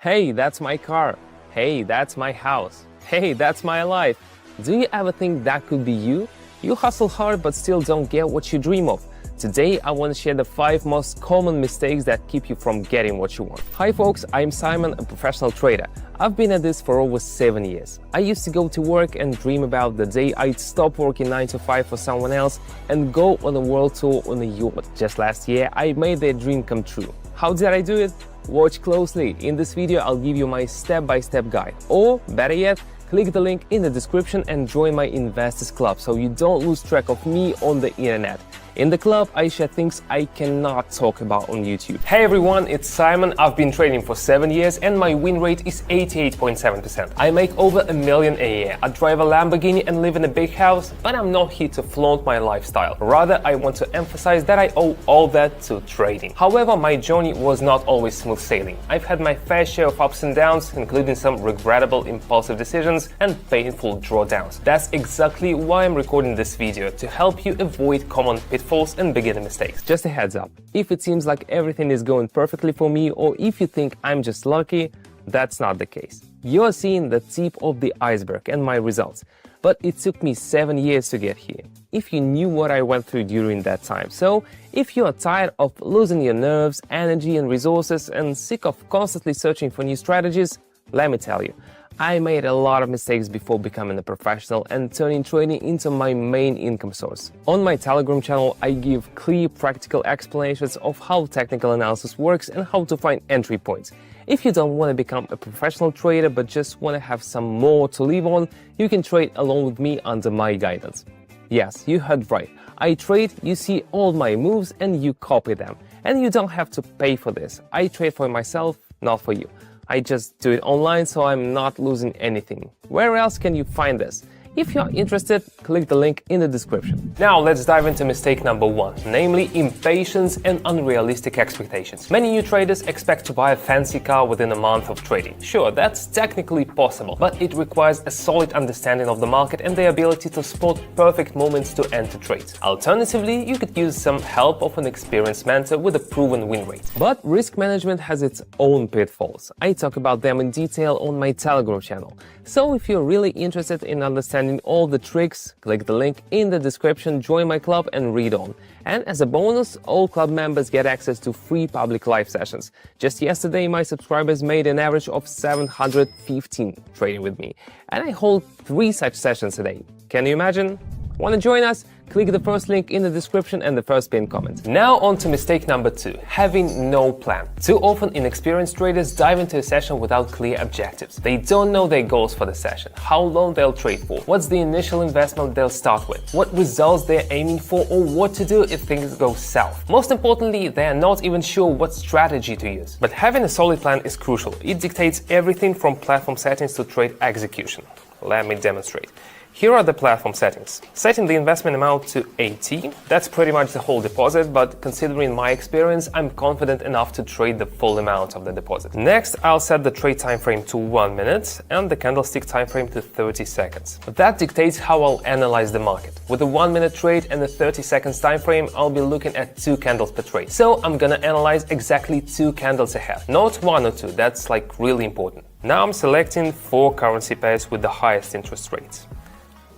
Hey, that's my car. Hey, that's my house. Hey, that's my life. Do you ever think that could be you? You hustle hard but still don't get what you dream of. Today, I want to share the 5 most common mistakes that keep you from getting what you want. Hi folks, I'm Simon, a professional trader. I've been at this for over 7 years. I used to go to work and dream about the day I'd stop working 9 to 5 for someone else and go on a world tour on a yacht. Just last year, I made that dream come true. How did I do it? Watch closely. In this video, I'll give you my step-by-step guide. Or, better yet, click the link in the description and join my Investors Club so you don't lose track of me on the internet. In the club, I share things I cannot talk about on YouTube. Hey everyone, it's Simon. I've been trading for 7 years and my win rate is 88.7%. I make over $1 million a year. I drive a Lamborghini and live in a big house, but I'm not here to flaunt my lifestyle. Rather, I want to emphasize that I owe all that to trading. However, my journey was not always smooth sailing. I've had my fair share of ups and downs, including some regrettable impulsive decisions and painful drawdowns. That's exactly why I'm recording this video, to help you avoid common pitfalls and beginner mistakes. Just a heads up, if it seems like everything is going perfectly for me, or if you think I'm just lucky, that's not the case. You're seeing the tip of the iceberg and my results, but it took me 7 years to get here. If you knew what I went through during that time. So, if you are tired of losing your nerves, energy and resources and sick of constantly searching for new strategies, let me tell you, I made a lot of mistakes before becoming a professional and turning trading into my main income source. On my Telegram channel, I give clear, practical explanations of how technical analysis works and how to find entry points. If you don't want to become a professional trader but just want to have some more to live on, you can trade along with me under my guidance. Yes, you heard right. I trade, you see all my moves and you copy them. And you don't have to pay for this. I trade for myself, not for you. I just do it online, so I'm not losing anything. Where else can you find this? If you're interested, click the link in the description. Now let's dive into mistake number 1, namely impatience and unrealistic expectations. Many new traders expect to buy a fancy car within a month of trading. Sure, that's technically possible, but it requires a solid understanding of the market and the ability to spot perfect moments to enter trades. Alternatively, you could use some help of an experienced mentor with a proven win rate. But risk management has its own pitfalls. I talk about them in detail on my Telegram channel. So if you're really interested in understanding all the tricks, click the link in the description, join my club and read on. And as a bonus, all club members get access to free public live sessions. Just yesterday, my subscribers made an average of 715 trading with me. And I hold 3 such sessions a day. Can you imagine? Want to join us? Click the first link in the description and the first pinned comment. Now on to mistake number 2, having no plan. Too often inexperienced traders dive into a session without clear objectives. They don't know their goals for the session, how long they'll trade for, what's the initial investment they'll start with, what results they're aiming for, or what to do if things go south. Most importantly, they're not even sure what strategy to use. But having a solid plan is crucial. It dictates everything from platform settings to trade execution. Let me demonstrate. Here are the platform settings. Setting the investment amount to 80, that's pretty much the whole deposit, but considering my experience, I'm confident enough to trade the full amount of the deposit. Next, I'll set the trade time frame to 1 minute and the candlestick time frame to 30 seconds. That dictates how I'll analyze the market. With a 1 minute trade and a 30 seconds time frame, I'll be looking at 2 candles per trade. So I'm gonna analyze exactly 2 candles ahead, not 1 or 2, that's like really important. Now I'm selecting 4 currency pairs with the highest interest rates.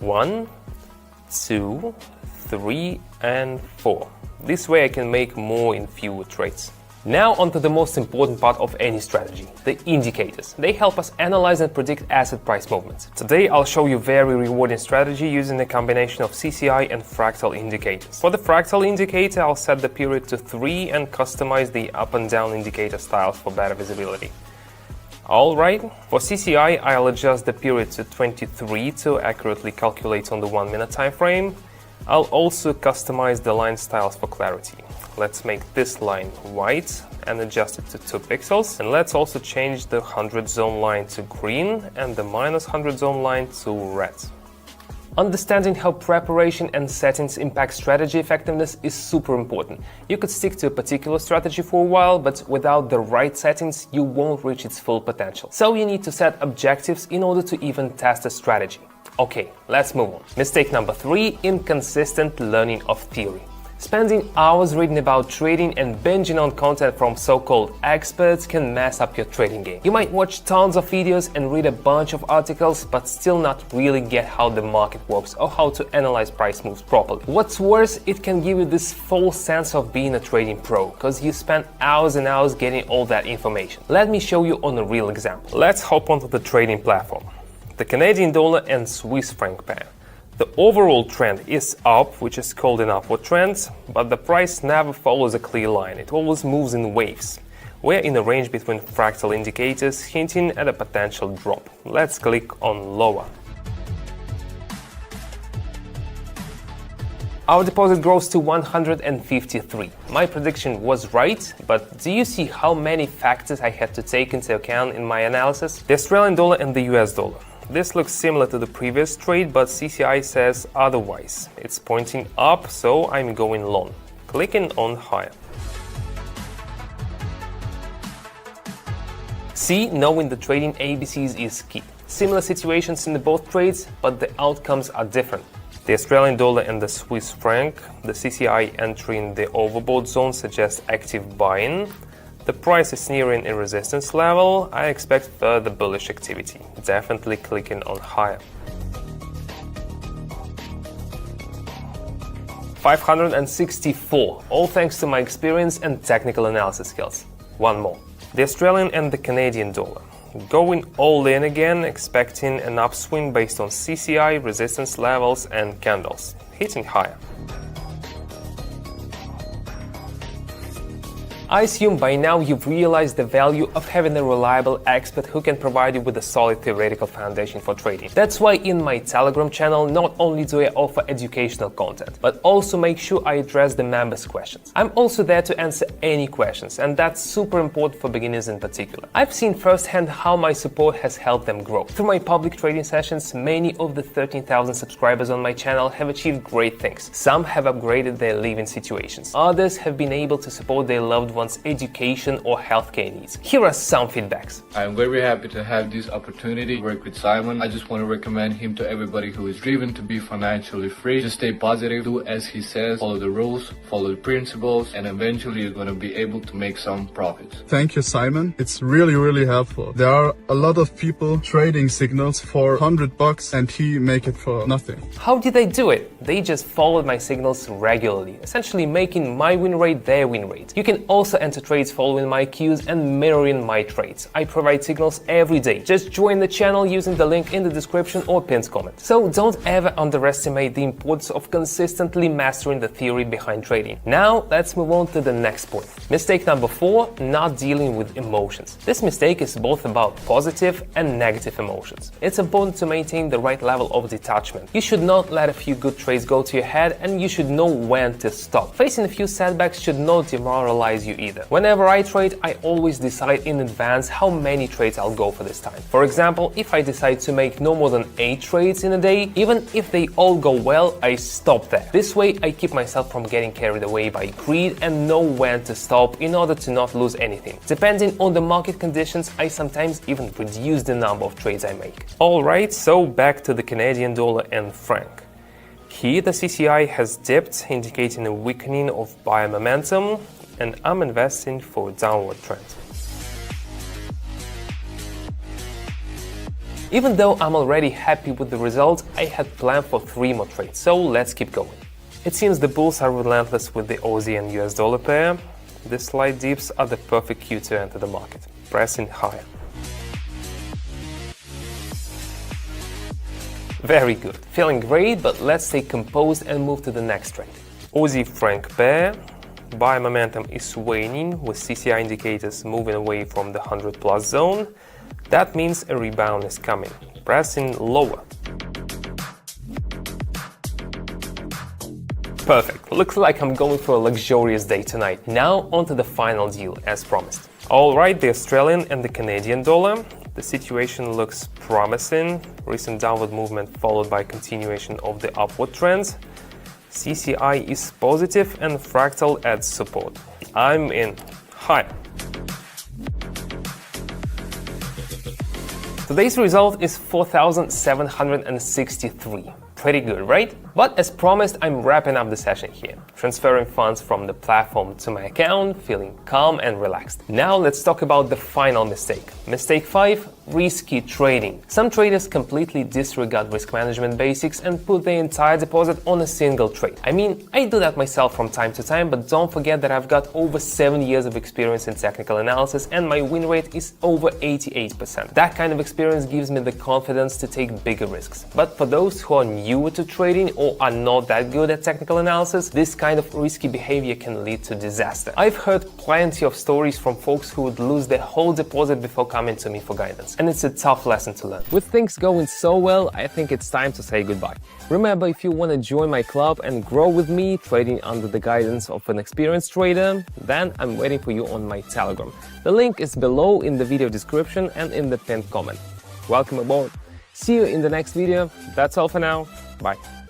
1, 2, 3, and 4. This way I can make more in fewer trades. Now onto the most important part of any strategy, the indicators. They help us analyze and predict asset price movements. Today I'll show you a very rewarding strategy using a combination of CCI and fractal indicators. For the fractal indicator, I'll set the period to 3 and customize the up and down indicator styles for better visibility. Alright, for CCI I'll adjust the period to 23 to accurately calculate on the 1 minute time frame. I'll also customize the line styles for clarity. Let's make this line white and adjust it to 2 pixels. And let's also change the 100 zone line to green and the minus 100 zone line to red. Understanding how preparation and settings impact strategy effectiveness is super important. You could stick to a particular strategy for a while, but without the right settings, you won't reach its full potential. So you need to set objectives in order to even test a strategy. Okay, let's move on. Mistake number 3, inconsistent learning of theory. Spending hours reading about trading and binging on content from so-called experts can mess up your trading game. You might watch tons of videos and read a bunch of articles, but still not really get how the market works or how to analyze price moves properly. What's worse, it can give you this false sense of being a trading pro, because you spend hours and hours getting all that information. Let me show you on a real example. Let's hop onto the trading platform. The Canadian dollar and Swiss franc pair. The overall trend is up, which is called an upward trend, but the price never follows a clear line. It always moves in waves. We're in a range between fractal indicators hinting at a potential drop. Let's click on lower. Our deposit grows to 153. My prediction was right, but do you see how many factors I had to take into account in my analysis? The Australian dollar and the US dollar. This looks similar to the previous trade, but CCI says otherwise. It's pointing up, so I'm going long. Clicking on higher. See, knowing the trading ABCs is key. Similar situations in both trades, but the outcomes are different. The Australian dollar and the Swiss franc, the CCI entering the overbought zone suggests active buying. The price is nearing a resistance level. I expect further bullish activity. Definitely clicking on higher. 564, all thanks to my experience and technical analysis skills. One more. The Australian and the Canadian dollar. Going all in again, expecting an upswing based on CCI, resistance levels and candles. Hitting higher. I assume by now you've realized the value of having a reliable expert who can provide you with a solid theoretical foundation for trading. That's why in my Telegram channel not only do I offer educational content, but also make sure I address the members' questions. I'm also there to answer any questions, and that's super important for beginners in particular. I've seen firsthand how my support has helped them grow. Through my public trading sessions, many of the 13,000 subscribers on my channel have achieved great things. Some have upgraded their living situations. Others have been able to support their loved ones' education or healthcare needs. Here are some feedbacks. I'm very happy to have this opportunity to work with Simon. I just want to recommend him to everybody who is driven to be financially free. Just stay positive, do as he says, follow the rules, follow the principles, and eventually you're going to be able to make some profits. Thank you, Simon. It's really helpful. There are a lot of people trading signals for $100 and he make it for nothing. How did they do it? They just followed my signals regularly, essentially making my win rate their win rate. You can also enter trades following my cues and mirroring my trades. I provide signals every day. Just join the channel using the link in the description or pinned comment. So don't ever underestimate the importance of consistently mastering the theory behind trading. Now let's move on to the next point. Mistake number 4, not dealing with emotions. This mistake is both about positive and negative emotions. It's important to maintain the right level of detachment. You should not let a few good trades go to your head, and you should know when to stop. Facing a few setbacks should not demoralize you either. Whenever I trade, I always decide in advance how many trades I'll go for this time. For example, if I decide to make no more than 8 trades in a day, even if they all go well, I stop there. This way, I keep myself from getting carried away by greed and know when to stop in order to not lose anything. Depending on the market conditions, I sometimes even reduce the number of trades I make. Alright, so back to the Canadian dollar and franc. Here, the CCI has dipped, indicating a weakening of buyer momentum, and I'm investing for a downward trend. Even though I'm already happy with the result, I had planned for 3 more trades, so let's keep going. It seems the bulls are relentless with the Aussie and US dollar pair. The slight dips are the perfect cue to enter the market, pressing higher. Very good, feeling great, but let's stay composed and move to the next trade. Aussie franc pair. Buy momentum is waning, with CCI indicators moving away from the 100+ zone. That means a rebound is coming, pressing lower. Perfect, looks like I'm going for a luxurious day tonight. Now onto the final deal, as promised. Alright, the Australian and the Canadian dollar. The situation looks promising. Recent downward movement followed by continuation of the upward trends. CCI is positive and fractal adds support. I'm in higher. Today's result is 4,763. Pretty good, right? But as promised, I'm wrapping up the session here, transferring funds from the platform to my account, feeling calm and relaxed. Now let's talk about the final mistake. Mistake 5, risky trading. Some traders completely disregard risk management basics and put their entire deposit on a single trade. I mean, I do that myself from time to time, but don't forget that I've got over 7 years of experience in technical analysis and my win rate is over 88%. That kind of experience gives me the confidence to take bigger risks. But for those who are newer to trading or are not that good at technical analysis, this kind of risky behavior can lead to disaster. I've heard plenty of stories from folks who would lose their whole deposit before coming to me for guidance. And it's a tough lesson to learn. With things going so well, I think it's time to say goodbye. Remember, if you want to join my club and grow with me trading under the guidance of an experienced trader, then I'm waiting for you on my Telegram. The link is below in the video description and in the pinned comment. Welcome aboard. See you in the next video. That's all for now. Bye.